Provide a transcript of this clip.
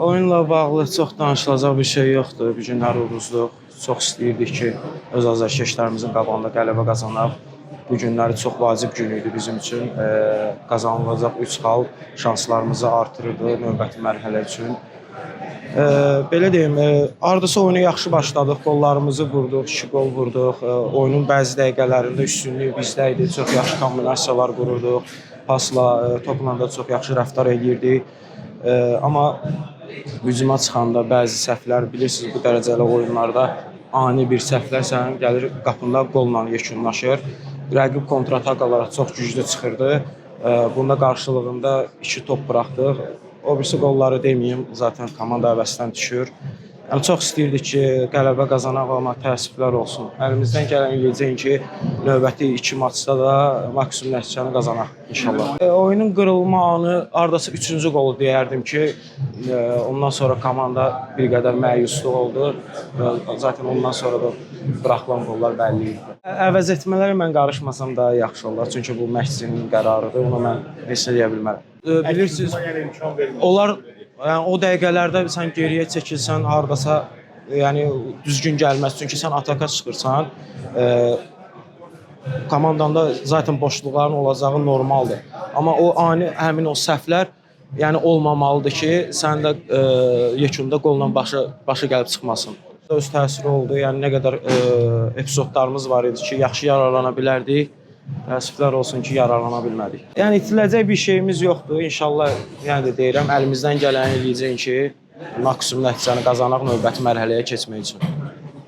Oyunla bağlı çox danışılacaq bir şey yoxdur. Bu günlər uğursuzluq. Çox istəyirdik ki, öz azarkeşlərimizin qabağında qələbə qazanaq. Bu günləri çox vacib gün idi bizim üçün. Qazanılacaq 3 xal şanslarımızı artırırdı növbəti mərhələ üçün. Belə deyim, hardasa oyunu yaxşı başladıq, qollarımızı vurduq, 2 qol vurduq. Oyunun bəzi dəqiqələrində üstünlük bizdə idi, çox yaxşı kombinasiyalar qururduq. Pasla, topla da çox yaxşı rəftar edirdik. Amma hücuma çıxanda bəzi səhvlər, bilirsiniz, bu dərəcəli oyunlarda ani bir səhvlər sənin gəlir qapında qolla yekunlaşır. Rəqib kontratakalara çox güclü çıxırdı. Bunda qarşılığında 2 top buraxdıq. O birisi qolları deməyim, zaten komanda həvəsdən düşür. Yəni, çox istəyirdik ki, qələbə qazanaq, amma təəssüflər olsun. Əlimizdən gələn eləyəcəyik ki, növbəti 2 maçda da maksimum nəticəni qazanaq inşallah. Oyunun qırılma anı hardasa 3-cü qolu deyərdim ki, ondan sonra komanda bir qədər məyusluq oldu. Zaten ondan sonra da buraxılan qollar bəlli idi. Əvəz etmələrə mən qarışmasam daha yaxşı olar. Çünki bu məşqçinin qərarıdır. Onu mən heç nə deyə bilmərəm. Bilirsiniz, onlar yəni o dəqiqələrdə sən geriyə çəkilsən, hardasa yəni düzgün gəlməz. Çünki sən ataka çıxırsan, komandanda zaten boşluqların olacağı normaldır. Amma o ani həmin o səhvlər yəni olmamalıdır ki, sən də yekunda qolla başa gəlib çıxmasın. Öz təsiri oldu. Yəni nə qədər epizodlarımız var idi ki, yaxşı yararlana bilərdik. Təəssüflər olsun ki, yararlana bilmədik. Yəni itiləcək bir şeyimiz yoxdur. İnşallah, yəni də deyirəm, əlimizdən gələni eləyəcəyik ki, maksimum nəticəni qazanaq növbəti mərhələyə keçmək üçün.